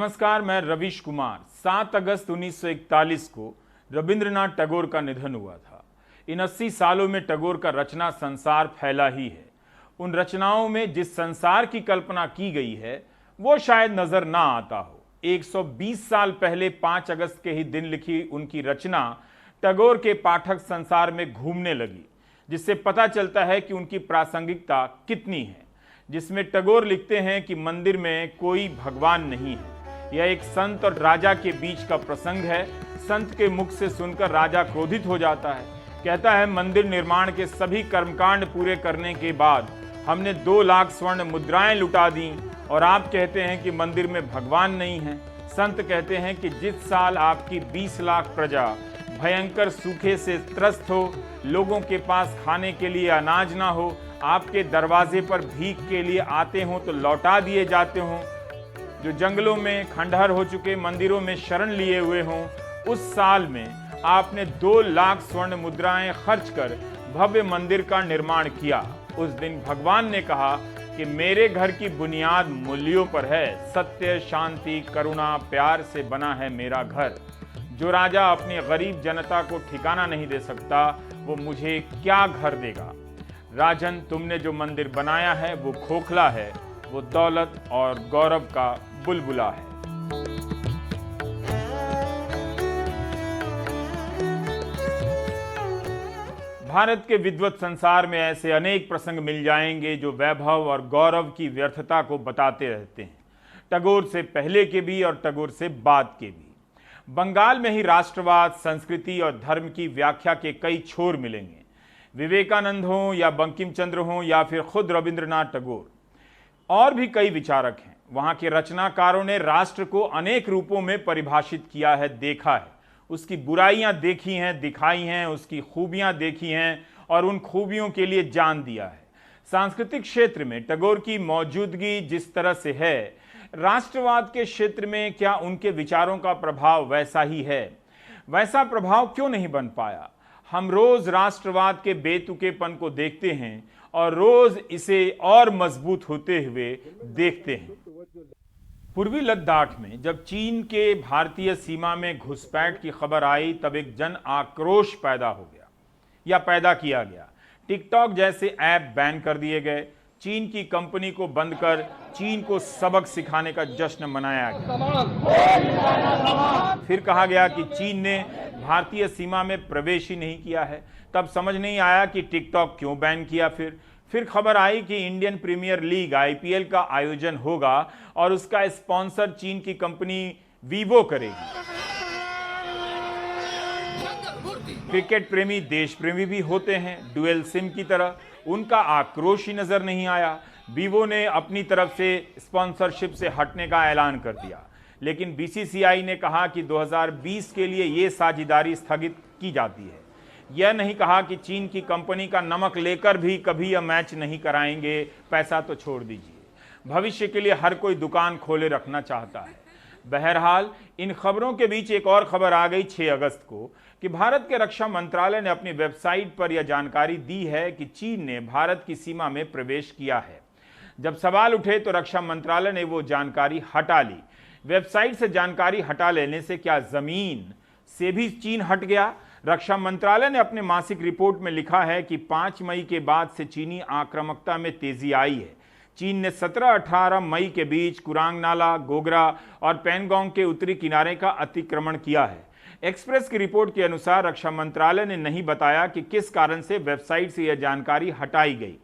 नमस्कार, मैं रवीश कुमार। 7 अगस्त 1941 को रविंद्रनाथ टैगोर का निधन हुआ था। इन 80 सालों में टैगोर का रचना संसार फैला ही है। उन रचनाओं में जिस संसार की कल्पना की गई है वो शायद नजर ना आता हो। 120 साल पहले 5 अगस्त के ही दिन लिखी उनकी रचना टैगोर के पाठक संसार में घूमने लगी, जिससे पता चलता है कि उनकी प्रासंगिकता कितनी है। जिसमें टैगोर लिखते हैं कि मंदिर में कोई भगवान नहीं है। यह एक संत और राजा के बीच का प्रसंग है। संत के मुख से सुनकर राजा क्रोधित हो जाता है। कहता है, मंदिर निर्माण के सभी कर्मकांड पूरे करने के बाद हमने 2 लाख स्वर्ण मुद्राएं लुटा दी और आप कहते हैं कि मंदिर में भगवान नहीं है। संत कहते हैं कि जिस साल आपकी 20 लाख प्रजा भयंकर सूखे से त्रस्त हो, लोगों के पास खाने के लिए अनाज ना हो, आपके दरवाजे पर भीख के लिए आते हों तो लौटा दिए जाते हों, जो जंगलों में खंडहर हो चुके मंदिरों में शरण लिए हुए हों, उस साल में आपने 2 लाख स्वर्ण मुद्राएं खर्च कर भव्य मंदिर का निर्माण किया। उस दिन भगवान ने कहा कि मेरे घर की बुनियाद मूल्यों पर है। सत्य, शांति, करुणा, प्यार से बना है मेरा घर। जो राजा अपनी गरीब जनता को ठिकाना नहीं दे सकता, वो मुझे क्या घर देगा। राजन, तुमने जो मंदिर बनाया है वो खोखला है, वो दौलत और गौरव का बुलबुला है। भारत के विद्वत संसार में ऐसे अनेक प्रसंग मिल जाएंगे जो वैभव और गौरव की व्यर्थता को बताते रहते हैं। टैगोर से पहले के भी और टैगोर से बाद के भी। बंगाल में ही राष्ट्रवाद, संस्कृति और धर्म की व्याख्या के कई छोर मिलेंगे। विवेकानंद हों या बंकिम चंद्र हों या फिर खुद रविंद्रनाथ टैगोर, और भी कई विचारक हैं। वहां के रचनाकारों ने राष्ट्र को अनेक रूपों में परिभाषित किया है, देखा है, उसकी बुराइयां देखी हैं, दिखाई हैं, उसकी खूबियां देखी हैं और उन खूबियों के लिए जान दिया है। सांस्कृतिक क्षेत्र में टैगोर की मौजूदगी जिस तरह से है, राष्ट्रवाद के क्षेत्र में क्या उनके विचारों का प्रभाव वैसा ही है? वैसा प्रभाव क्यों नहीं बन पाया? हम रोज राष्ट्रवाद के बेतुकेपन को देखते हैं और रोज इसे और मजबूत होते हुए देखते हैं। पूर्वी लद्दाख में जब चीन के भारतीय सीमा में घुसपैठ की खबर आई, तब एक जन आक्रोश पैदा हो गया या पैदा किया गया। टिकटॉक जैसे ऐप बैन कर दिए गए। चीन की कंपनी को बंद कर चीन को सबक सिखाने का जश्न मनाया गया। फिर कहा गया कि चीन ने भारतीय सीमा में प्रवेश ही नहीं किया है। तब समझ नहीं आया कि टिकटॉक क्यों बैन किया। फिर खबर आई कि इंडियन प्रीमियर लीग IPL का आयोजन होगा और उसका स्पॉन्सर चीन की कंपनी वीवो करेगी। क्रिकेट प्रेमी देश प्रेमी भी होते हैं, डुअल सिम की तरह। उनका आक्रोश ही नजर नहीं आया। वीवो ने अपनी तरफ से स्पॉन्सरशिप से हटने का ऐलान कर दिया, लेकिन BCCI ने कहा कि 2020 के लिए यह साझेदारी स्थगित की जाती है। यह नहीं कहा कि चीन की कंपनी का नमक लेकर भी कभी यह मैच नहीं कराएंगे, पैसा तो छोड़ दीजिए। भविष्य के लिए हर कोई दुकान खोले रखना चाहता है। बहरहाल, इन खबरों के बीच एक और खबर आ गई 6 अगस्त को कि भारत के रक्षा मंत्रालय ने अपनी वेबसाइट पर यह जानकारी दी है कि चीन ने भारत की सीमा में प्रवेश किया है। जब सवाल उठे तो रक्षा मंत्रालय ने वो जानकारी हटा ली। वेबसाइट से जानकारी हटा लेने से क्या जमीन से भी चीन हट गया? रक्षा मंत्रालय ने अपने मासिक रिपोर्ट में लिखा है कि 5 मई के बाद से चीनी आक्रामकता में तेजी आई है। चीन ने 17-18 मई के बीच कुरांग नाला, गोगरा और पैनगोंग के उत्तरी किनारे का अतिक्रमण किया है। एक्सप्रेस की रिपोर्ट के अनुसार रक्षा मंत्रालय ने नहीं बताया कि किस कारण से वेबसाइट से यह जानकारी हटाई गई।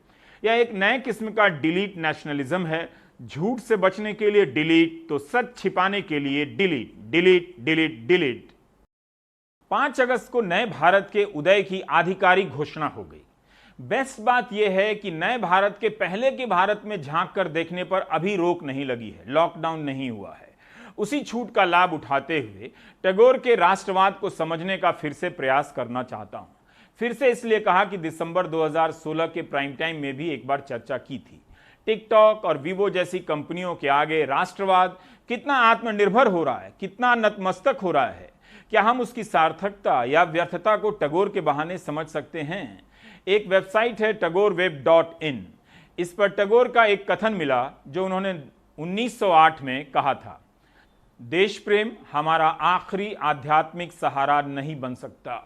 यह एक नए किस्म का डिलीट नेशनलिज्म है। झूठ से बचने के लिए डिलीट, तो सच छिपाने के लिए डिलीट, डिलीट, डिलीट, डिलीट। 5 अगस्त को नए भारत के उदय की आधिकारिक घोषणा हो गई। बेस्ट बात यह है कि नए भारत के पहले के भारत में झांक कर देखने पर अभी रोक नहीं लगी है, लॉकडाउन नहीं हुआ है। उसी छूट का लाभ उठाते हुए टैगोर के राष्ट्रवाद को समझने का फिर से प्रयास करना चाहता हूं। फिर से इसलिए कहा कि दिसंबर 2016 के प्राइम टाइम में भी एक बार चर्चा की थी। टिकटॉक और वीवो जैसी कंपनियों के आगे राष्ट्रवाद कितना आत्मनिर्भर हो रहा है, कितना नतमस्तक हो रहा है। क्या हम उसकी सार्थकता या व्यर्थता को टैगोर के बहाने समझ सकते हैं? एक वेबसाइट है tagoreweb.in। इस पर टैगोर का एक कथन मिला जो उन्होंने 1908 में कहा था। देश प्रेम हमारा आखिरी आध्यात्मिक सहारा नहीं बन सकता।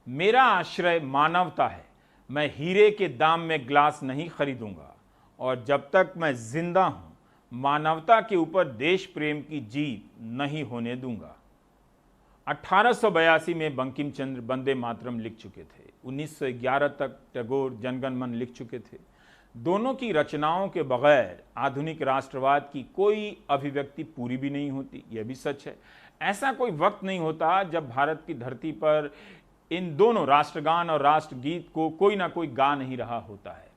मेरा आश्रय मानवता है। मैं हीरे के दाम में ग्लास नहीं खरीदूंगा और जब तक मैं जिंदा हूं, मानवता के ऊपर देश प्रेम की जीत नहीं होने दूंगा। 1882 में बंकिम चंद्र वंदे मातरम लिख चुके थे। 1911 तक टैगोर जनगण मन लिख चुके थे। दोनों की रचनाओं के बगैर आधुनिक राष्ट्रवाद की कोई अभिव्यक्ति पूरी भी नहीं होती, यह भी सच है। ऐसा कोई वक्त नहीं होता जब भारत की धरती पर इन दोनों राष्ट्रगान और राष्ट्रगीत को कोई ना कोई गा नहीं रहा होता है।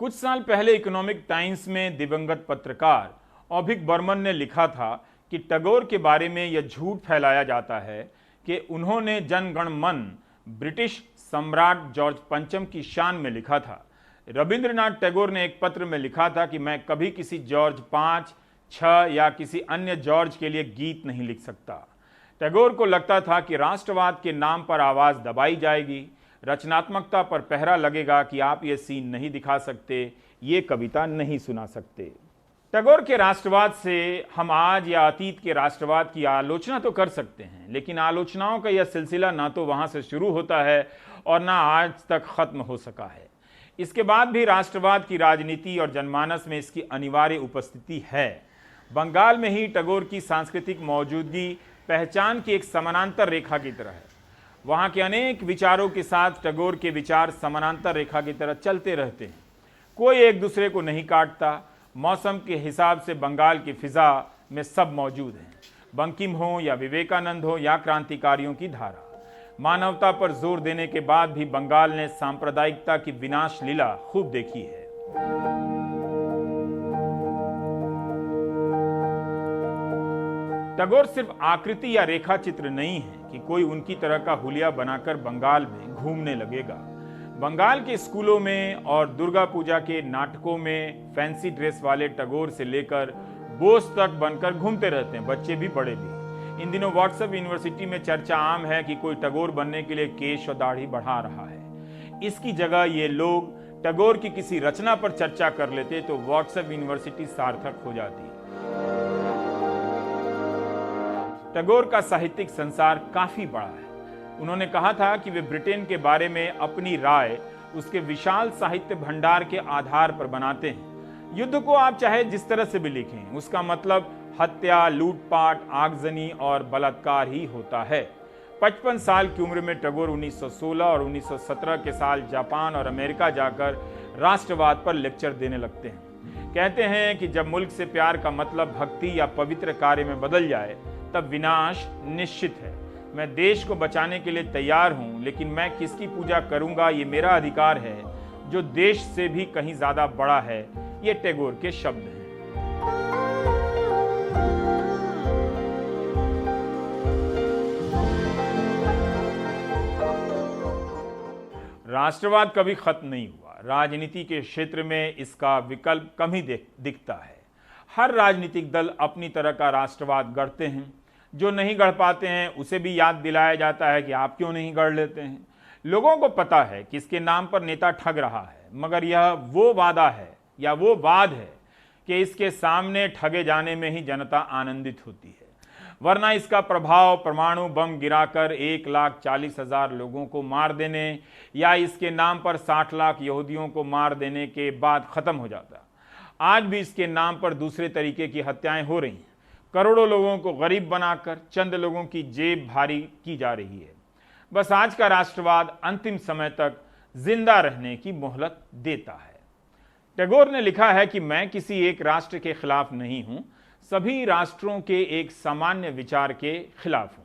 कुछ साल पहले इकोनॉमिक टाइम्स में दिवंगत पत्रकार औभिक बर्मन ने लिखा था कि टैगोर के बारे में यह झूठ फैलाया जाता है कि उन्होंने जनगण मन ब्रिटिश सम्राट जॉर्ज पंचम की शान में लिखा था। रविंद्रनाथ टैगोर ने एक पत्र में लिखा था कि मैं कभी किसी जॉर्ज 5, 6 या किसी अन्य जॉर्ज के लिए गीत नहीं लिख सकता। टैगोर को लगता था कि राष्ट्रवाद के नाम पर आवाज दबाई जाएगी, रचनात्मकता पर पहरा लगेगा कि आप ये सीन नहीं दिखा सकते, ये कविता नहीं सुना सकते। टैगोर के राष्ट्रवाद से हम आज या अतीत के राष्ट्रवाद की आलोचना तो कर सकते हैं, लेकिन आलोचनाओं का यह सिलसिला ना तो वहां से शुरू होता है और ना आज तक खत्म हो सका है। इसके बाद भी राष्ट्रवाद की राजनीति और जनमानस में इसकी अनिवार्य उपस्थिति है। बंगाल में ही टैगोर की सांस्कृतिक मौजूदगी पहचान की एक समानांतर रेखा की तरह है। वहां के अनेक विचारों के साथ टैगोर के विचार समानांतर रेखा की तरह चलते रहते हैं। कोई एक दूसरे को नहीं काटता। मौसम के हिसाब से बंगाल की फिजा में सब मौजूद हैं। बंकिम हो या विवेकानंद हो या क्रांतिकारियों की धारा। मानवता पर जोर देने के बाद भी बंगाल ने सांप्रदायिकता की विनाश लीला खूब देखी है। टैगोर सिर्फ आकृति या रेखा चित्र नहीं है कि कोई उनकी तरह का हुलिया बनाकर बंगाल में घूमने लगेगा। बंगाल के स्कूलों में और दुर्गा पूजा के नाटकों में फैंसी ड्रेस वाले टैगोर से लेकर बोस तक बनकर घूमते रहते हैं, बच्चे भी बड़े भी। इन दिनों व्हाट्सएप यूनिवर्सिटी में चर्चा आम है कि कोई टैगोर बनने के लिए केश और दाढ़ी बढ़ा रहा है। इसकी जगह ये लोग टैगोर की किसी रचना पर चर्चा कर लेते तो व्हाट्सएप यूनिवर्सिटी सार्थक हो जाती। टैगोर का साहित्यिक संसार काफी बड़ा है। उन्होंने कहा था कि वे ब्रिटेन के बारे में अपनी राय उसके विशाल साहित्य भंडार के आधार पर बनाते हैं। युद्ध को आप चाहे जिस तरह से भी लिखें, उसका मतलब हत्या, लूटपाट, आगजनी और बलात्कार ही होता है। 55 साल की उम्र में टैगोर 1916 और 1917 के साल जापान और अमेरिका जाकर राष्ट्रवाद पर लेक्चर देने लगते हैं। कहते हैं कि जब मुल्क से प्यार का मतलब भक्ति या पवित्र कार्य में बदल जाए तब विनाश निश्चित है। मैं देश को बचाने के लिए तैयार हूं, लेकिन मैं किसकी पूजा करूंगा, ये मेरा अधिकार है जो देश से भी कहीं ज्यादा बड़ा है। ये टैगोर के शब्द हैं। राष्ट्रवाद कभी खत्म नहीं हुआ। राजनीति के क्षेत्र में इसका विकल्प कम ही दिखता है। हर राजनीतिक दल अपनी तरह का राष्ट्रवाद गढ़ते हैं। जो नहीं गढ़ पाते हैं उसे भी याद दिलाया जाता है कि आप क्यों नहीं गढ़ लेते हैं। लोगों को पता है कि इसके नाम पर नेता ठग रहा है, मगर यह वो वादा है या वो वाद है कि इसके सामने ठगे जाने में ही जनता आनंदित होती है, वरना इसका प्रभाव परमाणु बम गिराकर 1,40,000 लोगों को मार देने या इसके नाम पर 60 लाख यहूदियों को मार देने के बाद खत्म हो जाता। आज भी इसके नाम पर दूसरे तरीके की हत्याएं हो रही हैं। करोड़ों लोगों को गरीब बनाकर चंद लोगों की जेब भारी की जा रही है। बस आज का राष्ट्रवाद अंतिम समय तक जिंदा रहने की मोहलत देता है। टैगोर ने लिखा है कि मैं किसी एक राष्ट्र के खिलाफ नहीं हूं, सभी राष्ट्रों के एक सामान्य विचार के खिलाफ हूं।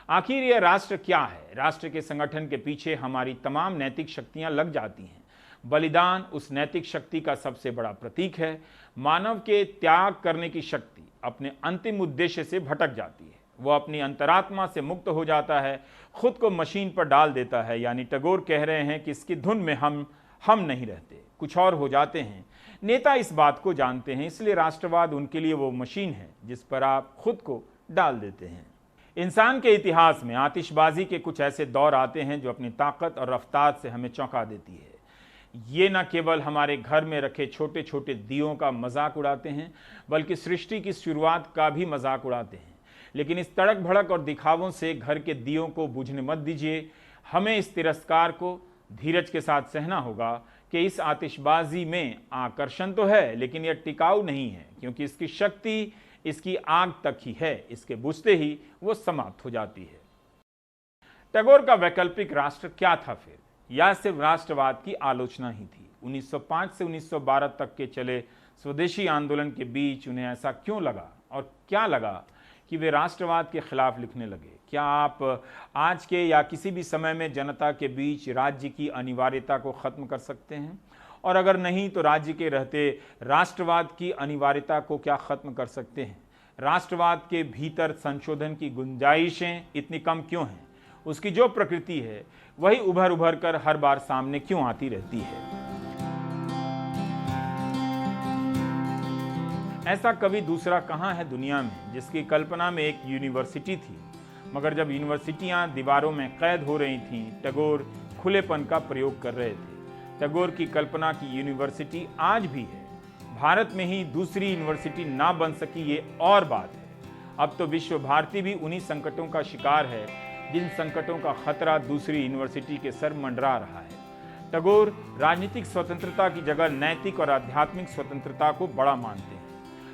आखिर यह राष्ट्र क्या है? राष्ट्र के संगठन के पीछे हमारी तमाम नैतिक शक्तियां लग जाती हैं। बलिदान उस नैतिक शक्ति का सबसे बड़ा प्रतीक है। मानव के त्याग करने की शक्ति अपने अंतिम उद्देश्य से भटक जाती है। वह अपनी अंतरात्मा से मुक्त हो जाता है, खुद को मशीन पर डाल देता है। यानी टैगोर कह रहे हैं कि इसकी धुन में हम नहीं रहते, कुछ और हो जाते हैं। नेता इस बात को जानते हैं, इसलिए राष्ट्रवाद उनके लिए वो मशीन है जिस पर आप खुद को डाल देते हैं। इंसान के इतिहास में आतिशबाजी के कुछ ऐसे दौर आते हैं जो अपनी ताकत और रफ्तार से हमें चौंका देती है। ये न केवल हमारे घर में रखे छोटे छोटे दियों का मजाक उड़ाते हैं, बल्कि सृष्टि की शुरुआत का भी मजाक उड़ाते हैं। लेकिन इस तड़क भड़क और दिखावों से घर के दियों को बुझने मत दीजिए। हमें इस तिरस्कार को धीरज के साथ सहना होगा कि इस आतिशबाजी में आकर्षण तो है, लेकिन यह टिकाऊ नहीं है, क्योंकि इसकी शक्ति इसकी आग तक ही है, इसके बुझते ही वो समाप्त हो जाती है। टैगोर का वैकल्पिक राष्ट्र क्या था फिर? यह सिर्फ राष्ट्रवाद की आलोचना ही थी। 1905 से 1912 तक के चले स्वदेशी आंदोलन के बीच उन्हें ऐसा क्यों लगा और क्या लगा कि वे राष्ट्रवाद के खिलाफ लिखने लगे? क्या आप आज के या किसी भी समय में जनता के बीच राज्य की अनिवार्यता को खत्म कर सकते हैं? और अगर नहीं तो राज्य के रहते राष्ट्रवाद की अनिवार्यता को क्या खत्म कर सकते हैं? राष्ट्रवाद के भीतर संशोधन की गुंजाइशें इतनी कम क्यों हैं? उसकी जो प्रकृति है वही उभर उभर कर हर बार सामने क्यों आती रहती है? ऐसा कभी दूसरा कहाँ है दुनिया में जिसकी कल्पना में एक यूनिवर्सिटी थी, मगर जब यूनिवर्सिटियां दीवारों में कैद हो रही थीं, टैगोर खुलेपन का प्रयोग कर रहे थे। टैगोर की कल्पना की यूनिवर्सिटी आज भी है। भारत में ही दूसरी यूनिवर्सिटी ना बन सकी ये और बात है। अब तो विश्व भारती भी उन्हीं संकटों का शिकार है जिन संकटों का खतरा दूसरी यूनिवर्सिटी के सर मंडरा रहा है। टैगोर राजनीतिक स्वतंत्रता की जगह नैतिक और आध्यात्मिक स्वतंत्रता को बड़ा मानते हैं।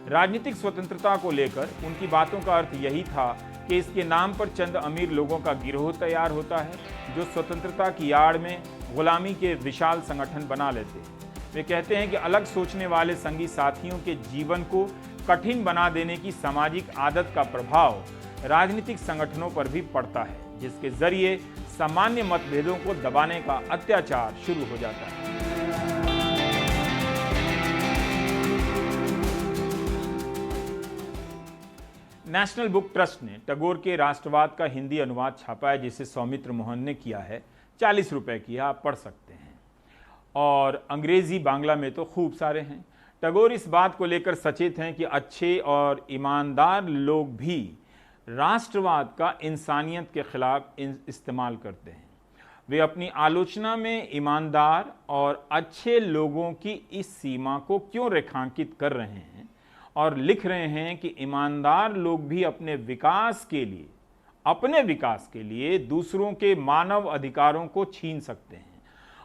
राजनीतिक स्वतंत्रता को लेकर उनकी बातों का अर्थ यही था कि इसके नाम पर चंद अमीर लोगों का गिरोह तैयार होता है जो स्वतंत्रता की आड़ में गुलामी के विशाल संगठन बना लेते हैं। वे कहते हैं कि अलग सोचने वाले संगी साथियों के जीवन को कठिन बना देने की सामाजिक आदत का प्रभाव राजनीतिक संगठनों पर भी पड़ता है, जिसके जरिए सामान्य मतभेदों को दबाने का अत्याचार शुरू हो जाता है। नेशनल बुक ट्रस्ट ने टैगोर के राष्ट्रवाद का हिंदी अनुवाद छापा है, जिसे सौमित्र मोहन ने किया है। 40 रुपए की है, आप पढ़ सकते हैं। और अंग्रेजी बांग्ला में तो खूब सारे हैं। टैगोर इस बात को लेकर सचेत हैं कि अच्छे और ईमानदार लोग भी राष्ट्रवाद का इंसानियत के खिलाफ इस्तेमाल करते हैं। वे अपनी आलोचना में ईमानदार और अच्छे लोगों की इस सीमा को क्यों रेखांकित कर रहे हैं और लिख रहे हैं कि ईमानदार लोग भी अपने विकास के लिए दूसरों के मानव अधिकारों को छीन सकते हैं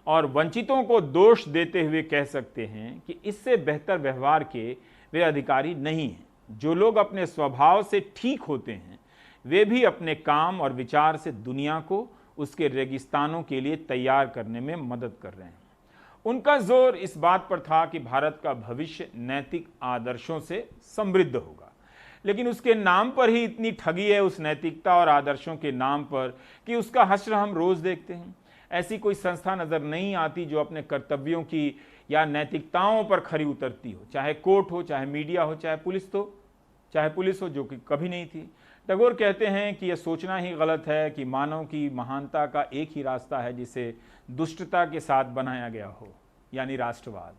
और वंचितों को दोष देते हुए कह सकते हैं कि इससे बेहतर व्यवहार के वे अधिकारी नहीं हैं। जो लोग अपने स्वभाव से ठीक होते हैं वे भी अपने काम और विचार से दुनिया को उसके रेगिस्तानों के लिए तैयार करने में मदद कर रहे हैं। उनका जोर इस बात पर था कि भारत का भविष्य नैतिक आदर्शों से समृद्ध होगा, लेकिन उसके नाम पर ही इतनी ठगी है उस नैतिकता और आदर्शों के नाम पर कि उसका हश्र हम रोज देखते हैं। ऐसी कोई संस्था नजर नहीं आती जो अपने कर्तव्यों की या नैतिकताओं पर खरी उतरती हो, चाहे कोर्ट हो, चाहे मीडिया हो, चाहे पुलिस हो, जो कि कभी नहीं थी। टैगोर कहते हैं कि यह सोचना ही गलत है कि मानव की महानता का एक ही रास्ता है जिसे दुष्टता के साथ बनाया गया हो, यानी राष्ट्रवाद।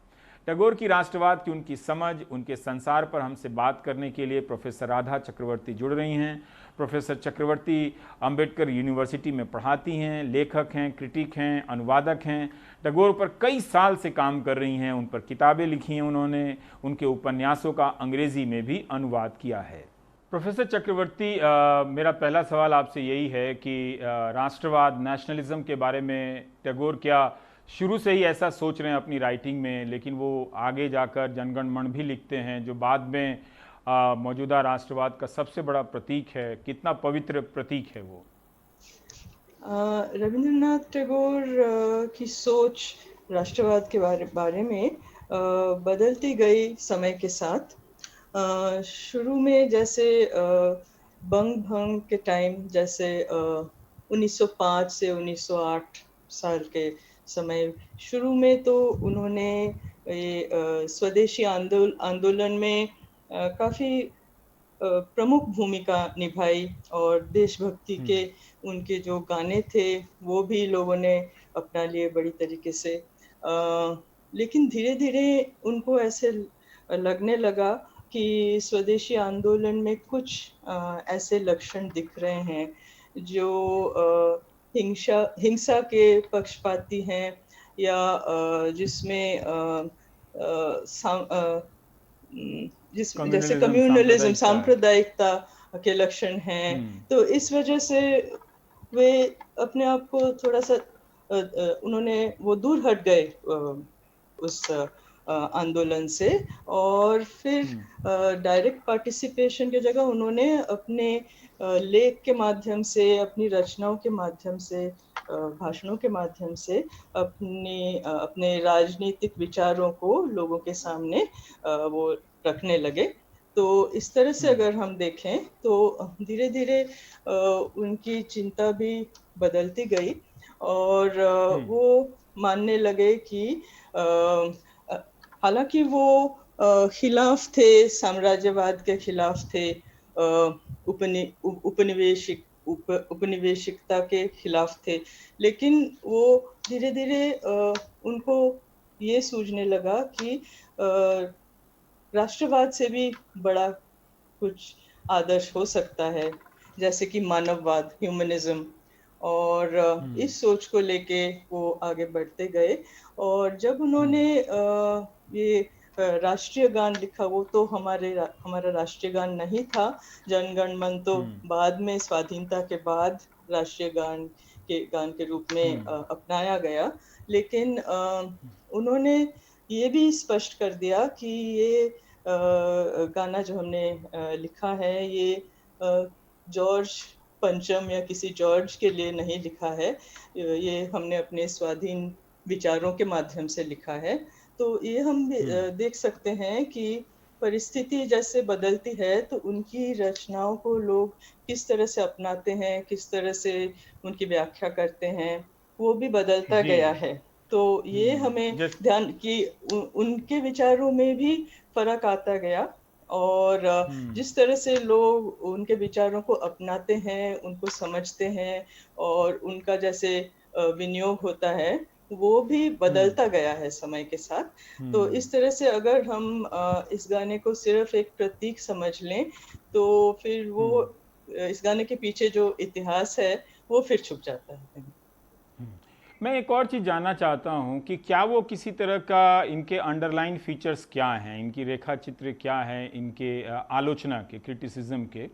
टैगोर की राष्ट्रवाद की उनकी समझ, उनके संसार पर हमसे बात करने के लिए प्रोफेसर राधा चक्रवर्ती जुड़ रही हैं। प्रोफेसर चक्रवर्ती अंबेडकर यूनिवर्सिटी में पढ़ाती हैं, लेखक हैं, क्रिटिक हैं, अनुवादक हैं। टैगोर पर कई साल से काम कर रही हैं, उन पर किताबें लिखी हैं उन्होंने, उनके उपन्यासों का अंग्रेजी में भी अनुवाद किया है। प्रोफेसर चक्रवर्ती, मेरा पहला सवाल आपसे यही है कि राष्ट्रवाद, नेशनलिज्म के बारे में टैगोर क्या शुरू से ही ऐसा सोच रहे हैं अपनी राइटिंग में, लेकिन वो आगे जाकर जनगण मन भी लिखते हैं जो बाद में मौजूदा राष्ट्रवाद का सबसे बड़ा प्रतीक है। कितना पवित्र प्रतीक है वो? रविंद्रनाथ टैगोर की सोच राष्ट्रवाद के बारे में बदलती गई समय के साथ। शुरू में जैसे बंग भंग के टाइम, जैसे 1905 से 1908 साल के समय, शुरू में तो उन्होंने ये स्वदेशी आंदोलन में काफ़ी प्रमुख भूमिका निभाई और देशभक्ति के उनके जो गाने थे वो भी लोगों ने अपना लिए बड़ी तरीके से। लेकिन धीरे धीरे उनको ऐसे लगने लगा कि स्वदेशी आंदोलन में कुछ ऐसे लक्षण दिख रहे हैं जो हिंसा के पक्षपाती हैं, या जिसमें जैसे कम्युनलिज्म, सांप्रदायिकता के लक्षण हैं। तो इस वजह से वे अपने आप को थोड़ा सा उन्होंने वो दूर हट गए उस आंदोलन से, और फिर डायरेक्ट पार्टिसिपेशन की जगह उन्होंने अपने लेख के माध्यम से, अपनी रचनाओं के माध्यम से, भाषणों के माध्यम से अपने राजनीतिक विचारों को लोगों के सामने वो रखने लगे। तो इस तरह से अगर हम देखें तो धीरे धीरे उनकी चिंता भी बदलती गई, और वो मानने लगे कि हालांकि वो खिलाफ थे, साम्राज्यवाद के खिलाफ थे, उपनिवेशिकता के खिलाफ थे, लेकिन वो धीरे धीरे उनको ये सूझने लगा कि राष्ट्रवाद से भी बड़ा कुछ आदर्श हो सकता है, जैसे कि मानववाद, ह्यूमनिज्म। और इस सोच को लेके वो आगे बढ़ते गए। और जब उन्होंने ये राष्ट्रीय गान लिखा, वो तो हमारा राष्ट्रीय गान नहीं था। जनगण मन तो बाद में, स्वाधीनता के बाद राष्ट्रीय गान के रूप में अपनाया गया। लेकिन उन्होंने ये भी स्पष्ट कर दिया कि ये गाना जो हमने लिखा है, ये जॉर्ज पंचम या किसी जॉर्ज के लिए नहीं लिखा है, ये हमने अपने स्वाधीन विचारों के माध्यम से लिखा है। तो ये हम देख सकते हैं कि परिस्थिति जैसे बदलती है तो उनकी रचनाओं को लोग किस तरह से अपनाते हैं, किस तरह से उनकी व्याख्या करते हैं, वो भी बदलता जी। गया है। तो ये हमें ध्यान कि उनके विचारों में भी फर्क आता गया, और जिस तरह से लोग उनके विचारों को अपनाते हैं, उनको समझते हैं, और उनका जैसे विनियोग होता है, वो भी बदलता गया है समय के साथ। तो इस तरह से अगर हम इस गाने को सिर्फ एक प्रतीक समझ लें, तो फिर वो इस गाने के पीछे जो इतिहास है वो फिर छुप जाता है। मैं एक और चीज़ जानना चाहता हूं कि क्या वो किसी तरह का, इनके अंडरलाइन फीचर्स क्या हैं, इनकी रेखा चित्र क्या है, इनके आलोचना के, क्रिटिसिज्म के,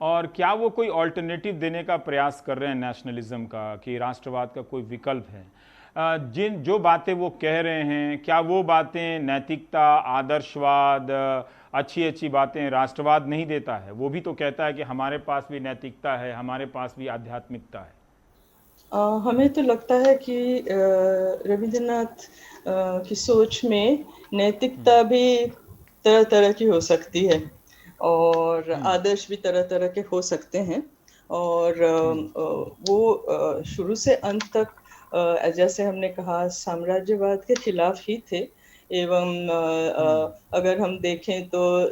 और क्या वो कोई ऑल्टरनेटिव देने का प्रयास कर रहे हैं नेशनलिज्म का, कि राष्ट्रवाद का कोई विकल्प है? जो बातें वो कह रहे हैं, क्या वो बातें नैतिकता, आदर्शवाद, अच्छी अच्छी बातें राष्ट्रवाद नहीं देता है? वो भी तो कहता है कि हमारे पास भी नैतिकता है, हमारे पास भी आध्यात्मिकता है। हमें तो लगता है कि रविंद्रनाथ की सोच में नैतिकता भी तरह तरह की हो सकती है, और आदर्श भी तरह तरह के हो सकते हैं। और वो शुरू से अंत तक, जैसे हमने कहा, साम्राज्यवाद के खिलाफ ही थे। एवं अगर हम देखें तो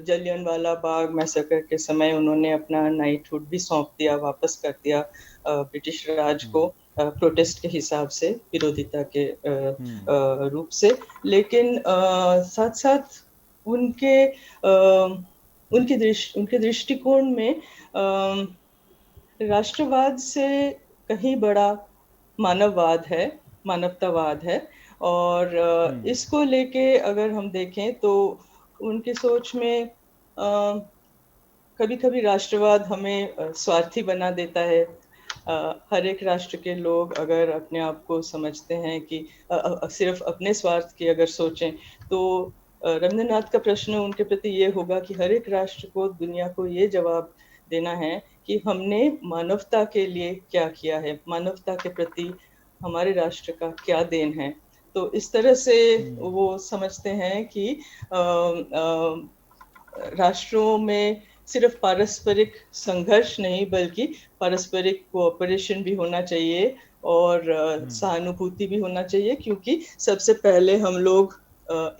जलियांवाला बाग मैसेकर के समय उन्होंने अपना नाइटहुड भी सौंप दिया, वापस कर दिया ब्रिटिश राज को, प्रोटेस्ट के हिसाब से, विरोधिता के रूप से। लेकिन साथ साथ उनके दृष्टिकोण में राष्ट्रवाद से कहीं बड़ा मानववाद है, मानवतावाद है। और इसको लेके अगर हम देखें तो उनकी सोच में कभी कभी राष्ट्रवाद हमें स्वार्थी बना देता है। हर एक राष्ट्र के लोग अगर अपने आप को समझते हैं कि सिर्फ अपने स्वार्थ की अगर सोचें, तो रविंद्रनाथ का प्रश्न उनके प्रति ये होगा कि हर एक राष्ट्र को, दुनिया को ये जवाब देना है कि हमने मानवता के लिए क्या किया है, मानवता के प्रति हमारे राष्ट्र का क्या देन है। तो इस तरह से वो समझते हैं कि राष्ट्रों में सिर्फ पारस्परिक संघर्ष नहीं, बल्कि पारस्परिक कोऑपरेशन भी होना चाहिए, और सहानुभूति भी होना चाहिए, क्योंकि सबसे पहले हम लोग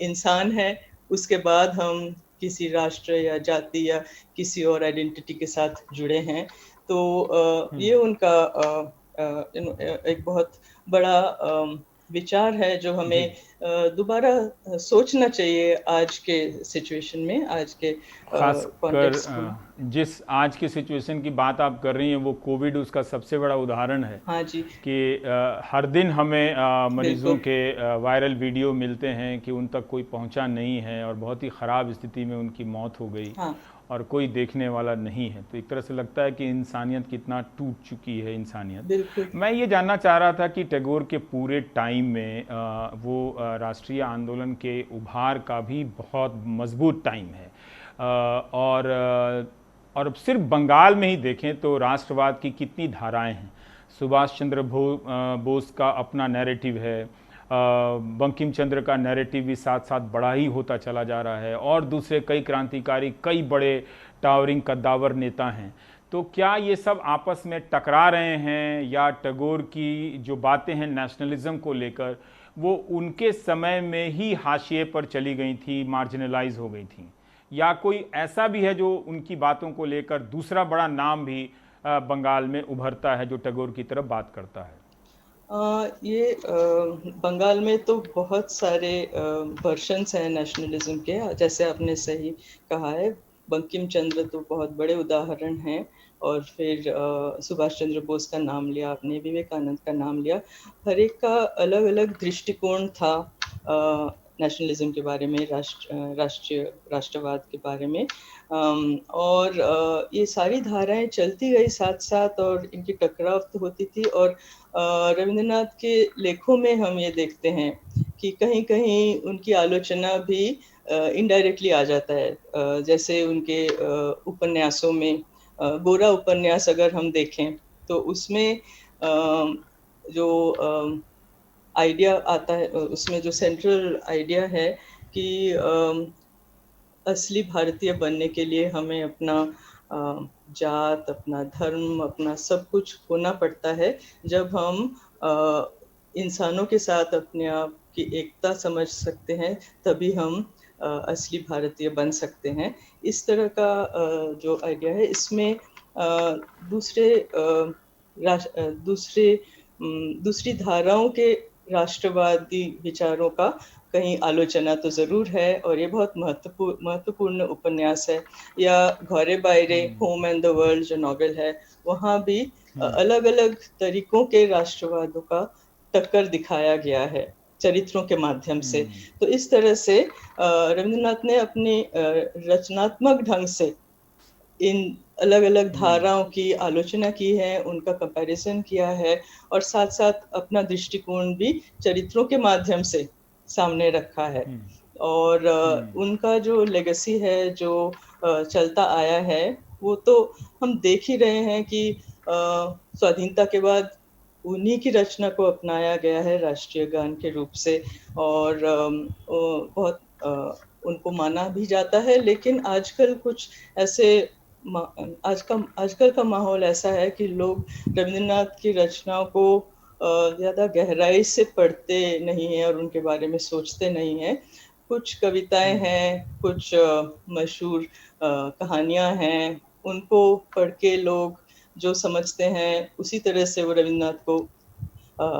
इंसान हैं, उसके बाद हम किसी राष्ट्र या जाति या किसी और आइडेंटिटी के साथ जुड़े हैं। तो ये उनका एक बहुत बड़ा विचार है जो हमें दोबारा सोचना चाहिए आज के सिचुएशन में, आज के खासकर जिस आज की सिचुएशन की बात आप कर रही हैं वो कोविड उसका सबसे बड़ा उदाहरण है हाँ जी, कि हर दिन हमें मरीजों बिल्कुल। के वायरल वीडियो मिलते हैं कि उन तक कोई पहुंचा नहीं है और बहुत ही ख़राब स्थिति में उनकी मौत हो गई हाँ, और कोई देखने वाला नहीं है। तो एक तरह से लगता है कि इंसानियत कितना टूट चुकी है इंसानियत। बिल्कुल। मैं ये जानना चाह रहा था कि टैगोर के पूरे टाइम में वो राष्ट्रीय आंदोलन के उभार का भी बहुत मजबूत टाइम है। और सिर्फ बंगाल में ही देखें तो राष्ट्रवाद की कितनी धाराएं हैं। सुभाष चंद्र बोस का अपना नैरेटिव है, बंकिम चंद्र का नैरेटिव भी साथ साथ बड़ा ही होता चला जा रहा है, और दूसरे कई क्रांतिकारी, कई बड़े टावरिंग कद्दावर नेता हैं। तो क्या ये सब आपस में टकरा रहे हैं, या टैगोर की जो बातें हैं नेशनलिज्म को लेकर वो उनके समय में ही हाशिए पर चली गई थी, मार्जिनलाइज हो गई थी, या कोई ऐसा भी है जो उनकी बातों को लेकर दूसरा बड़ा नाम भी बंगाल में उभरता है जो टैगोर की तरफ बात करता है? बंगाल में तो बहुत सारे वर्शंस हैं नेशनलिज्म के, जैसे आपने सही कहा है। बंकिम चंद्र तो बहुत बड़े उदाहरण हैं, और फिर सुभाष चंद्र बोस का नाम लिया आपने, विवेकानंद का नाम लिया। हर एक का अलग अलग दृष्टिकोण था नेशनलिज्म के बारे में, राष्ट्रवाद के बारे में। और ये सारी धाराएं चलती गई साथ साथ, और इनकी टकराव तो होती थी। और रविंद्रनाथ के लेखों में हम ये देखते हैं कि कहीं कहीं उनकी आलोचना भी इनडायरेक्टली आ जाता है। जैसे उनके उपन्यासों में, गोरा उपन्यास अगर हम देखें तो उसमें जो आइडिया आता है, उसमें जो सेंट्रल आइडिया है कि असली भारतीय बनने के लिए हमें अपना जात, अपना धर्म, अपना सब कुछ खोना पड़ता है। जब हम इंसानों के साथ अपने आप की एकता समझ सकते हैं, तभी हम असली भारतीय बन सकते हैं। इस तरह का जो आइडिया है, इसमें दूसरे दूसरी धाराओं के राष्ट्रवादी विचारों का कहीं आलोचना तो जरूर है, और ये बहुत महत्वपूर्ण उपन्यास है। या घरे बायरे, होम एंड द वर्ल्ड जो नॉवेल है, वहाँ भी अलग अलग तरीकों के राष्ट्रवादों का टक्कर दिखाया गया है चरित्रों के माध्यम से। तो इस तरह से रविंद्रनाथ ने अपनी रचनात्मक ढंग से इन अलग अलग धाराओं की आलोचना की है, उनका कंपैरिजन किया है, और साथ साथ अपना दृष्टिकोण भी चरित्रों के माध्यम से सामने रखा है। और उनका जो लेगेसी है, जो चलता आया है, वो तो हम देख ही रहे हैं कि स्वाधीनता के बाद उन्हीं की रचना को अपनाया गया है राष्ट्रीय गान के रूप से, और बहुत उनको माना भी जाता है। लेकिन आजकल कुछ ऐसे आजकल का माहौल ऐसा है कि लोग रविंद्रनाथ की रचनाओं को ज़्यादा गहराई से पढ़ते नहीं हैं और उनके बारे में सोचते नहीं हैं। कुछ कविताएं हैं, कुछ मशहूर कहानियां हैं, उनको पढ़ के लोग जो समझते हैं उसी तरह से वो रविंद्रनाथ को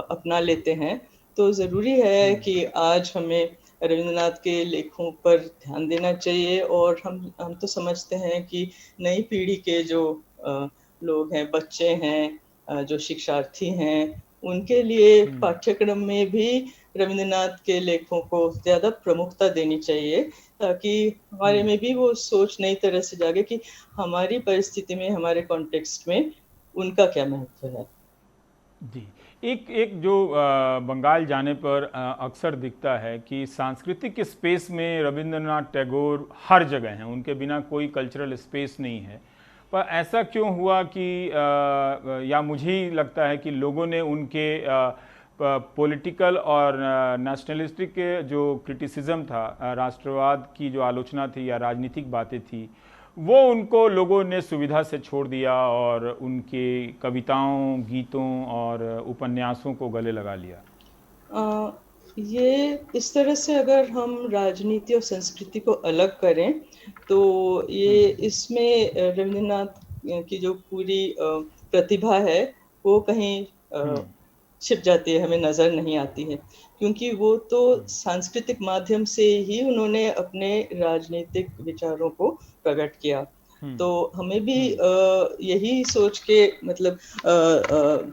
अपना लेते हैं। तो ज़रूरी है कि आज हमें रविंद्रनाथ के लेखों पर ध्यान देना चाहिए, और हम तो समझते हैं कि नई पीढ़ी के जो लोग हैं, बच्चे हैं, जो शिक्षार्थी हैं, उनके लिए पाठ्यक्रम में भी रविंद्रनाथ के लेखों को ज़्यादा प्रमुखता देनी चाहिए, ताकि हमारे में भी वो सोच नई तरह से जागे कि हमारी परिस्थिति में, हमारे कॉन्टेक्स्ट में उनका क्या महत्व है। जी, एक जो बंगाल जाने पर अक्सर दिखता है कि सांस्कृतिक स्पेस में रविंद्रनाथ टैगोर हर जगह हैं, उनके बिना कोई कल्चरल स्पेस नहीं है। पर ऐसा क्यों हुआ कि या मुझे ही लगता है कि लोगों ने उनके पॉलिटिकल और नेशनलिस्टिक जो क्रिटिसिज्म था, राष्ट्रवाद की जो आलोचना थी या राजनीतिक बातें थी, वो उनको लोगों ने सुविधा से छोड़ दिया और उनके कविताओं, गीतों और उपन्यासों को गले लगा लिया। ये इस तरह से अगर हम राजनीति और संस्कृति को अलग करें, तो ये इसमें रविंद्रनाथ की जो पूरी प्रतिभा है वो कहीं छिप जाती है, हमें नजर नहीं आती है, क्योंकि वो तो सांस्कृतिक माध्यम से ही उन्होंने अपने राजनीतिक विचारों को प्रकट किया। तो हमें भी यही सोच के मतलब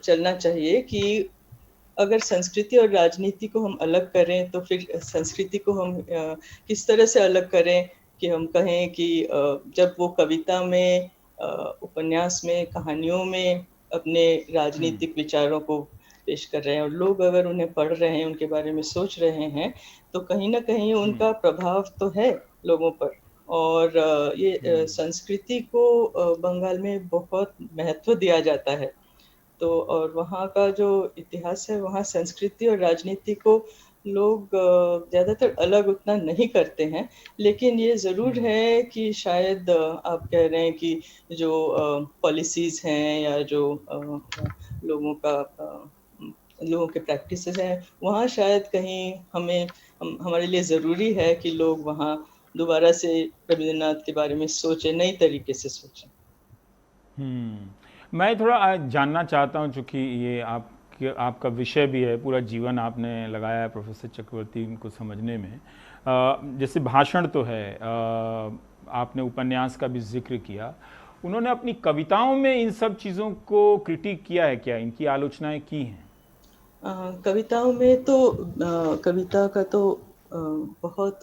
चलना चाहिए कि अगर संस्कृति और राजनीति को हम अलग करें तो फिर संस्कृति को हम किस तरह से अलग करें कि हम कहें कि जब वो कविता में, उपन्यास में, कहानियों में अपने राजनीतिक विचारों को पेश कर रहे हैं और लोग अगर उन्हें पढ़ रहे हैं, उनके बारे में सोच रहे हैं, तो कहीं ना कहीं उनका प्रभाव तो है लोगों पर। और ये संस्कृति को बंगाल में बहुत महत्व दिया जाता है। तो और वहाँ का जो इतिहास है, वहाँ संस्कृति और राजनीति को लोग ज़्यादातर अलग उतना नहीं करते हैं। लेकिन ये ज़रूर है कि शायद आप कह रहे हैं कि जो पॉलिसीज़ हैं या जो लोगों के प्रैक्टिसेस हैं, वहाँ शायद कहीं हमारे लिए ज़रूरी है कि लोग वहाँ दोबारा से रविंद्रनाथ के बारे में सोचें, नई तरीके से सोचें। मैं थोड़ा जानना चाहता हूं, चूंकि ये आपका विषय भी है, पूरा जीवन आपने लगाया है प्रोफेसर चक्रवर्ती को समझने में। जैसे भाषण तो है, आपने उपन्यास का भी जिक्र किया, उन्होंने अपनी कविताओं में इन सब चीज़ों को क्रिटिक किया है क्या, इनकी आलोचनाएं की हैं? कविताओं में तो कविता का तो बहुत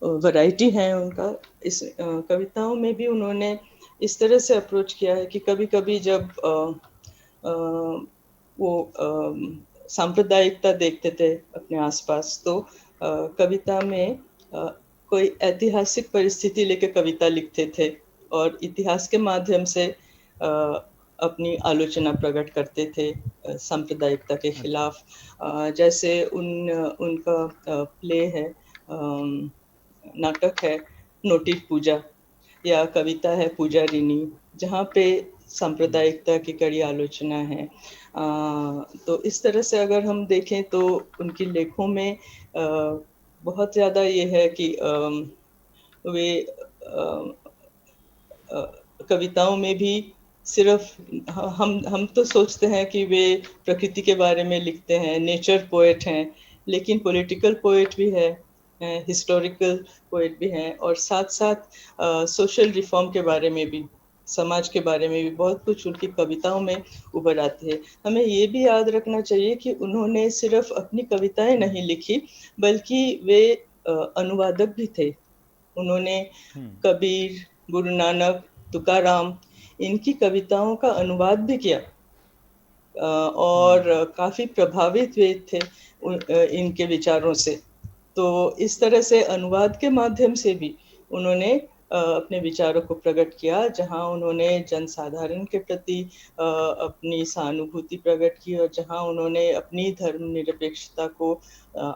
वैरायटी है उनका। इस कविताओं में भी उन्होंने इस तरह से अप्रोच किया है कि कभी कभी जब वो सांप्रदायिकता देखते थे अपने आसपास, तो कविता में कोई ऐतिहासिक परिस्थिति लेके कविता लिखते थे और इतिहास के माध्यम से अपनी आलोचना प्रकट करते थे सांप्रदायिकता के खिलाफ। जैसे उनका प्ले है, नाटक है नोटित पूजा, या कविता है पुजारिनी, जहाँ पे सांप्रदायिकता की कड़ी आलोचना है। तो इस तरह से अगर हम देखें तो उनकी लेखों में बहुत ज़्यादा ये है कि वे कविताओं में भी सिर्फ हम तो सोचते हैं कि वे प्रकृति के बारे में लिखते हैं, नेचर पोएट हैं, लेकिन पॉलिटिकल पोएट भी है, हिस्टोरिकल पोएट भी हैं, और साथ साथ सोशल रिफॉर्म के बारे में भी, समाज के बारे में भी बहुत कुछ उनकी कविताओं में उभर आती है। हमें ये भी याद रखना चाहिए कि उन्होंने सिर्फ अपनी कविताएं नहीं लिखी, बल्कि वे अनुवादक भी थे। उन्होंने कबीर, गुरु नानक, तुकाराम, इनकी कविताओं का अनुवाद भी किया और काफी प्रभावित हुए थे इनके विचारों से। तो इस तरह से अनुवाद के माध्यम से भी उन्होंने अपने विचारों को प्रकट किया, जहां उन्होंने जनसाधारण के प्रति अपनी सहानुभूति प्रकट की और जहां उन्होंने अपनी धर्मनिरपेक्षता को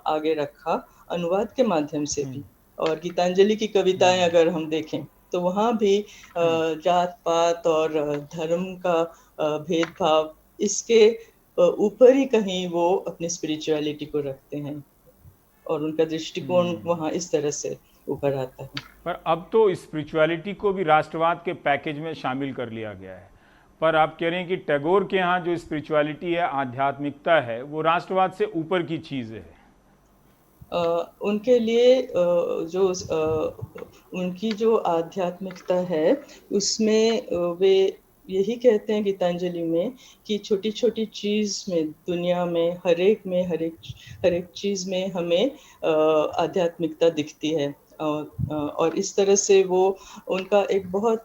आगे रखा अनुवाद के माध्यम से भी। और गीतांजलि की कविताएं अगर हम देखें तो वहाँ भी जात पात और धर्म का भेदभाव, इसके ऊपर ही कहीं वो अपनी स्पिरिचुअलिटी को रखते हैं और उनका दृष्टिकोण वहाँ इस तरह से उभर आता है। पर अब तो स्पिरिचुअलिटी को भी राष्ट्रवाद के पैकेज में शामिल कर लिया गया है। पर आप कह रहे हैं कि टैगोर के यहाँ जो स्पिरिचुअलिटी है, आध्यात्मिकता है, वो राष्ट्रवाद से ऊपर की चीज़ है। उनके लिए उनकी जो आध्यात्मिकता है, उसमें वे यही कहते हैं गीतांजलि में कि छोटी छोटी चीज़ में, दुनिया में, हर एक चीज़ में हमें आध्यात्मिकता दिखती है। और इस तरह से वो, उनका एक बहुत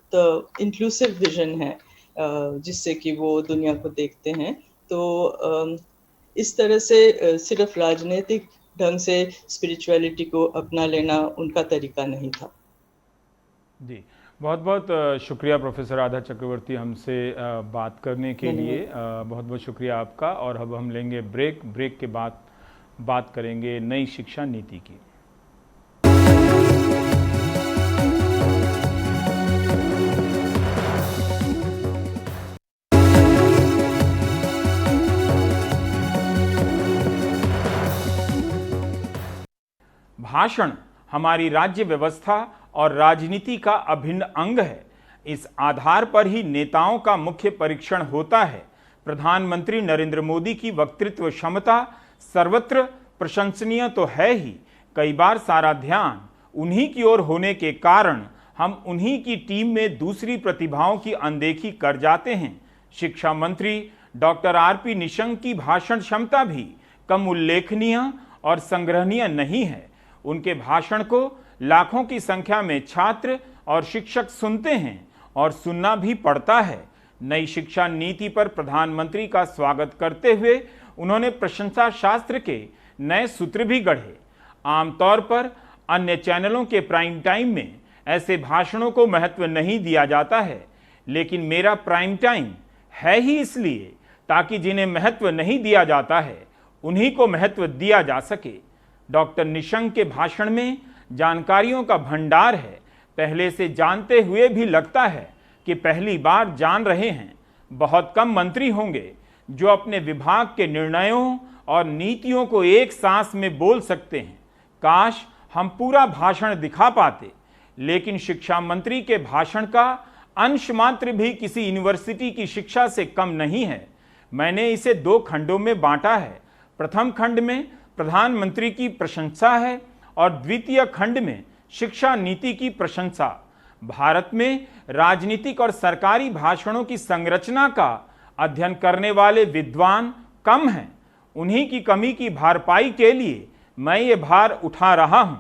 इंक्लूसिव विजन है जिससे कि वो दुनिया को देखते हैं। तो इस तरह से सिर्फ राजनीतिक ढंग से स्पिरिचुअलिटी को अपना लेना उनका तरीका नहीं था। जी, बहुत बहुत शुक्रिया प्रोफेसर राधा चक्रवर्ती हमसे बात करने के लिए। बहुत बहुत शुक्रिया आपका। और अब हम लेंगे ब्रेक के बाद बात करेंगे नई शिक्षा नीति की। भाषण हमारी राज्य व्यवस्था और राजनीति का अभिन्न अंग है। इस आधार पर ही नेताओं का मुख्य परीक्षण होता है। प्रधानमंत्री नरेंद्र मोदी की वक्तृत्व क्षमता सर्वत्र प्रशंसनीय तो है ही, कई बार सारा ध्यान उन्हीं की ओर होने के कारण हम उन्हीं की टीम में दूसरी प्रतिभाओं की अनदेखी कर जाते हैं। शिक्षा मंत्री डॉक्टर आरपी निशंक की भाषण क्षमता भी कम उल्लेखनीय और संग्रहणीय नहीं है। उनके भाषण को लाखों की संख्या में छात्र और शिक्षक सुनते हैं और सुनना भी पड़ता है। नई शिक्षा नीति पर प्रधानमंत्री का स्वागत करते हुए उन्होंने प्रशंसा शास्त्र के नए सूत्र भी गढ़े। आमतौर पर अन्य चैनलों के प्राइम टाइम में ऐसे भाषणों को महत्व नहीं दिया जाता है, लेकिन मेरा प्राइम टाइम है ही इसलिए ताकि जिन्हें महत्व नहीं दिया जाता है उन्हीं को महत्व दिया जा सके। डॉक्टर निशंक के भाषण में जानकारियों का भंडार है। पहले से जानते हुए भी लगता है कि पहली बार जान रहे हैं। बहुत कम मंत्री होंगे जो अपने विभाग के निर्णयों और नीतियों को एक सांस में बोल सकते हैं। काश हम पूरा भाषण दिखा पाते, लेकिन शिक्षा मंत्री के भाषण का अंश मात्र भी किसी यूनिवर्सिटी की शिक्षा से कम नहीं है। मैंने इसे 2 खंडों में बांटा है। प्रथम खंड में प्रधानमंत्री की प्रशंसा है और द्वितीय खंड में शिक्षा नीति की प्रशंसा। भारत में राजनीतिक और सरकारी भाषणों की संरचना का अध्ययन करने वाले विद्वान कम हैं। उन्हीं की कमी की भरपाई के लिए मैं ये भार उठा रहा हूं,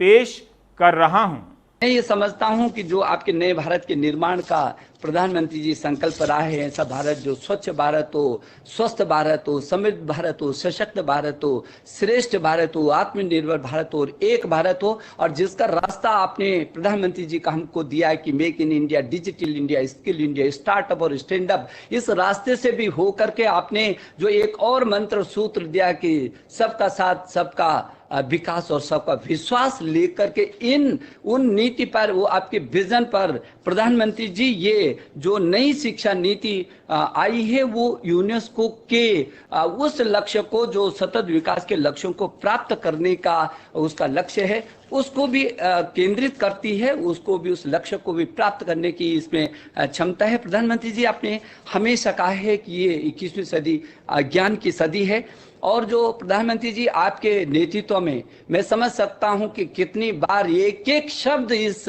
पेश कर रहा हूं। मैं ये समझता हूं कि जो आपके नए भारत के निर्माण का प्रधानमंत्री जी संकल्प रहे हैं, ऐसा भारत जो स्वच्छ भारत हो, स्वस्थ भारत हो, समृद्ध भारत हो, सशक्त भारत हो, श्रेष्ठ भारत हो, आत्मनिर्भर भारत हो और एक भारत हो, और जिसका रास्ता आपने प्रधानमंत्री जी का हमको दिया है कि make in India, digital India, skill India, startup और स्टैंड अप, इस रास्ते से भी हो करके आपने जो एक और मंत्र सूत्र दिया कि सबका साथ, सबका विकास और सबका विश्वास लेकर के इन उन नीति पर, वो आपके विजन पर प्रधानमंत्री जी ये जो नई शिक्षा नीति आई है वो यूनेस्को के उस लक्ष्य को, जो सतत विकास के लक्ष्यों को प्राप्त करने का उसका लक्ष्य है, उसको भी केंद्रित करती है, उसको भी, उस लक्ष्य को भी प्राप्त करने की इसमें क्षमता है। प्रधानमंत्री जी आपने हमेशा कहा है कि ये 21वीं सदी ज्ञान की सदी है, और जो प्रधानमंत्री जी आपके नेतृत्व में मैं समझ सकता हूं कि कितनी बार एक एक शब्द इस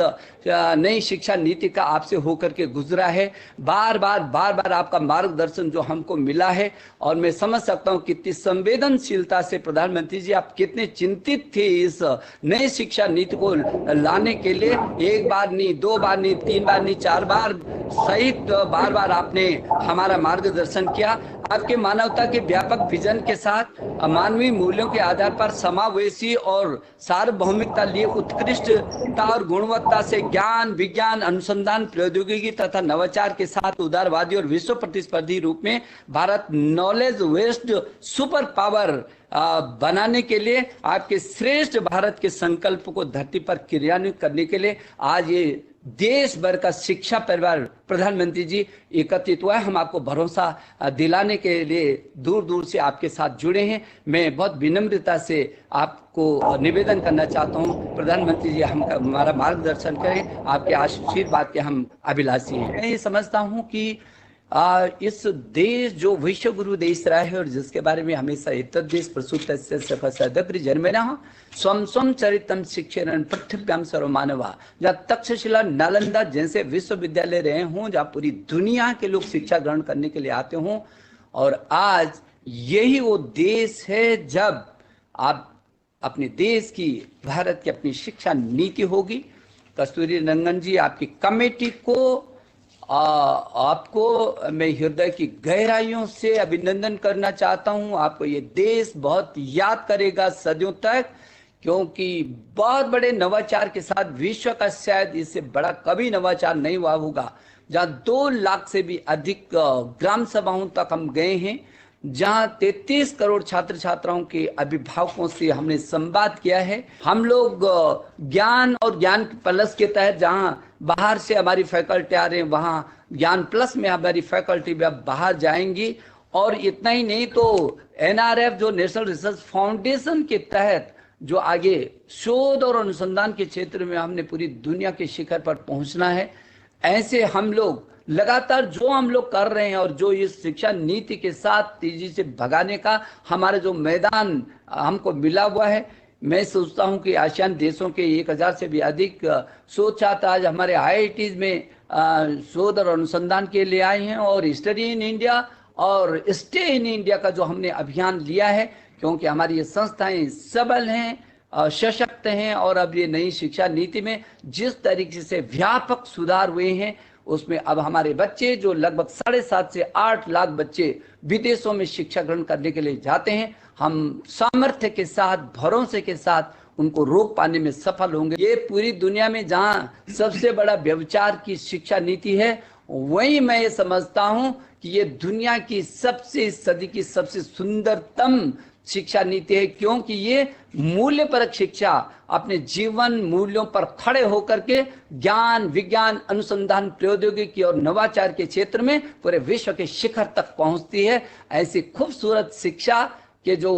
नई शिक्षा नीति का आपसे होकर के गुजरा है। बार बार आपका मार्गदर्शन जो हमको मिला है, और मैं समझ सकता हूं कितनी संवेदनशीलता से प्रधानमंत्री जी आप कितने चिंतित थे इस नई शिक्षा नीति को लाने के लिए। 1 बार नहीं, 2 बार नहीं, 3 बार नहीं, 4 बार सहित बार आपने हमारा मार्गदर्शन किया। आपके मानवता के व्यापक विजन के साथ मानवीय मूल्यों के आधार पर समावेशी और सार्वभौमिकता लिए उत्कृष्टता और गुणवत्ता से ज्ञान, विज्ञान, अनुसंधान, प्रौद्योगिकी तथा नवाचार के साथ उदारवादी और विश्व प्रतिस्पर्धी रूप में Bharat knowledge based super power बनाने के लिए, आपके श्रेष्ठ भारत के संकल्प को धरती पर क्रियान्वित करने के लिए आज ये देश भर का शिक्षा परिवार प्रधानमंत्री जी एकत्रित हुआ है। हम आपको भरोसा दिलाने के लिए दूर दूर से आपके साथ जुड़े हैं। मैं बहुत विनम्रता से आपको निवेदन करना चाहता हूं, प्रधानमंत्री जी हमारा मार्गदर्शन करें, आपके आशीर्वाद के हम अभिलाषी हैं। मैं ये समझता हूं कि इस देश जो विश्व गुरु देश रहा है और जिसके बारे में हमेशा एतद्देश प्रसूत सदग्र जन्मनः स्वम स्वम चरितम शिक्षण पृथ्व्याम सर्व मानवा, जहाँ तक्षशिला, नालंदा जैसे विश्वविद्यालय रहे हों, जहाँ पूरी दुनिया के लोग शिक्षा ग्रहण करने के लिए आते हों, और आज यही वो देश है जब आप अपने देश की, भारत की अपनी शिक्षा नीति होगी। कस्तूरी रंगन जी आपकी कमेटी को आपको मैं हृदय की गहराइयों से अभिनंदन करना चाहता हूं। आपको ये देश बहुत याद करेगा सदियों तक, क्योंकि बहुत बड़े नवाचार के साथ विश्व का शायद इससे बड़ा कभी नवाचार नहीं हुआ होगा, जहां 2 लाख से भी अधिक ग्राम सभाओं तक हम गए हैं, जहां 33 करोड़ छात्र छात्राओं के अभिभावकों से हमने संवाद किया है। हम लोग ज्ञान और ज्ञान प्लस के तहत, जहां बाहर से हमारी फैकल्टी आ रहे हैं, वहां ज्ञान प्लस में हमारी फैकल्टी भी अब बाहर जाएंगी। और इतना ही नहीं तो NRF जो नेशनल रिसर्च फाउंडेशन के तहत जो आगे शोध और अनुसंधान के क्षेत्र में हमने पूरी दुनिया के शिखर पर पहुंचना है, ऐसे हम लोग लगातार जो हम लोग कर रहे हैं और जो इस शिक्षा नीति के साथ तेजी से भगाने का हमारा जो मैदान हमको मिला हुआ है, मैं सोचता हूं कि आसियान देशों के 1000 से भी अधिक शोध छात्र आज हमारे IITs में शोध और अनुसंधान के लिए आए हैं, और स्टडी इन इंडिया और स्टे इन इंडिया का जो हमने अभियान लिया है, क्योंकि हमारी ये संस्थाएं सबल हैं, सशक्त हैं, और अब ये नई शिक्षा नीति में जिस तरीके से व्यापक सुधार हुए हैं उसमें अब हमारे बच्चे जो लगभग 7.5 से 8 लाख बच्चे विदेशों में शिक्षा ग्रहण करने के लिए जाते हैं, हम सामर्थ्य के साथ, भरोसे के साथ उनको रोक पाने में सफल होंगे। ये पूरी दुनिया में जहां सबसे बड़ा व्यभिचार की शिक्षा नीति है, वहीं मैं ये समझता हूं कि ये दुनिया की सदी की सबसे सुंदरतम शिक्षा नीति है, क्योंकि ये मूल्यपरक शिक्षा अपने जीवन मूल्यों पर खड़े होकर के ज्ञान, विज्ञान, अनुसंधान, प्रौद्योगिकी और नवाचार के क्षेत्र में पूरे विश्व के शिखर तक पहुंचती है। ऐसी खूबसूरत शिक्षा के जो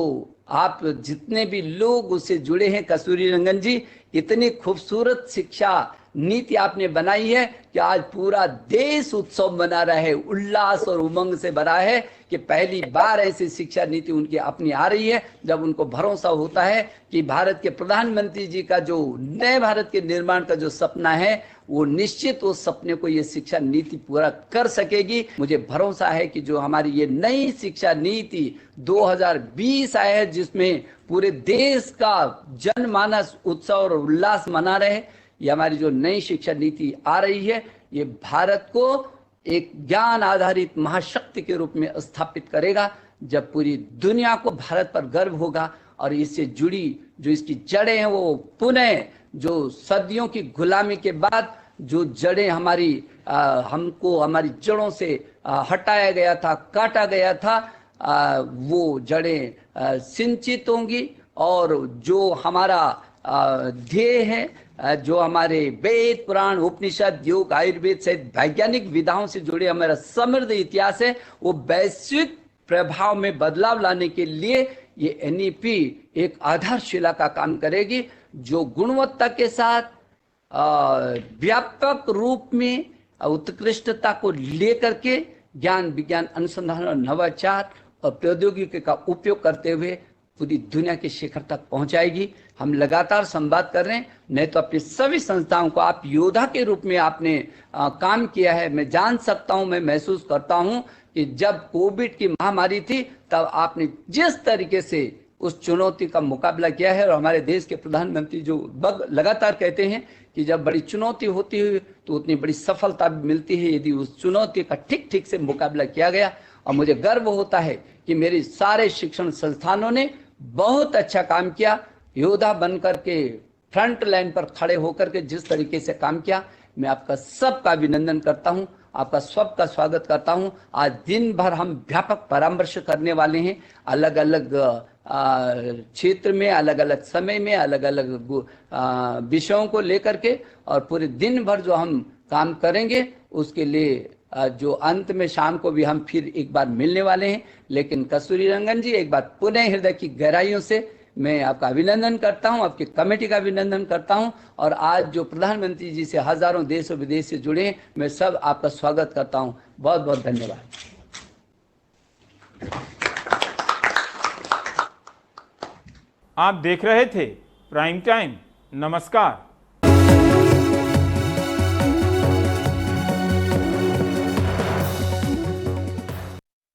आप जितने भी लोग उससे जुड़े हैं, कस्तूरी रंगन जी, इतनी खूबसूरत शिक्षा नीति आपने बनाई है कि आज पूरा देश उत्सव मना रहा है, उल्लास और उमंग से भरा है कि पहली बार ऐसी शिक्षा नीति उनकी अपनी आ रही है, जब उनको भरोसा होता है कि भारत के प्रधानमंत्री जी का जो नए भारत के निर्माण का जो सपना है, वो निश्चित उस सपने को ये शिक्षा नीति पूरा कर सकेगी। मुझे भरोसा है कि जो हमारी ये नई शिक्षा नीति 2020 आया है, जिसमें पूरे देश का जनमानस उत्सव और उल्लास मना रहे, ये हमारी जो नई शिक्षा नीति आ रही है, ये भारत को एक ज्ञान आधारित महाशक्ति के रूप में स्थापित करेगा, जब पूरी दुनिया को भारत पर गर्व होगा। और इससे जुड़ी जो इसकी जड़ें हैं, वो पुनः जो सदियों की गुलामी के बाद जो जड़ें हमको हमारी जड़ों से हटाया गया था, काटा गया था, वो जड़ें सिंचित होंगी, और जो हमारा ध्येय है, जो हमारे वेद, पुराण, उपनिषद, योग, आयुर्वेद सहित वैज्ञानिक विधाओं से जुड़े हमारा समृद्ध इतिहास है, वो वैश्विक प्रभाव में बदलाव लाने के लिए ये NEP एक आधारशिला का काम करेगी, जो गुणवत्ता के साथ व्यापक रूप में उत्कृष्टता को लेकर के ज्ञान, विज्ञान, अनुसंधान और नवाचार और प्रौद्योगिकी का उपयोग करते हुए पूरी दुनिया के शिखर तक पहुंचाएगी। हम लगातार संवाद कर रहे हैं, नहीं तो अपनी सभी संस्थाओं को आप योद्धा के रूप में आपने काम किया है। मैं जान सकता हूं, मैं महसूस करता हूं कि जब कोविड की महामारी थी, तब आपने जिस तरीके से उस चुनौती का मुकाबला किया है, और हमारे देश के प्रधानमंत्री जो लगातार कहते हैं कि जब बड़ी चुनौती होती है तो उतनी बड़ी सफलता भी मिलती है, यदि उस चुनौती का ठीक से मुकाबला किया गया। और मुझे गर्व होता है कि मेरे सारे शिक्षण संस्थानों ने बहुत अच्छा काम किया, योद्धा बनकर के फ्रंट लाइन पर खड़े होकर के जिस तरीके से काम किया, मैं आपका सबका अभिनंदन करता हूं, आपका सबका स्वागत करता हूं। आज दिन भर हम व्यापक परामर्श करने वाले हैं, अलग अलग क्षेत्र में, अलग अलग समय में, अलग अलग विषयों को लेकर के, और पूरे दिन भर जो हम काम करेंगे उसके लिए जो अंत में शाम को भी हम फिर एक बार मिलने वाले हैं। लेकिन कस्तूरी रंगन जी, एक बार पुनः हृदय की गहराइयों से मैं आपका अभिनंदन करता हूं, आपकी कमेटी का अभिनंदन करता हूं, और आज जो प्रधानमंत्री जी से हजारों देश और विदेश से जुड़े हैं, मैं सब आपका स्वागत करता हूं। बहुत बहुत धन्यवाद। आप देख रहे थे प्राइम टाइम। नमस्कार।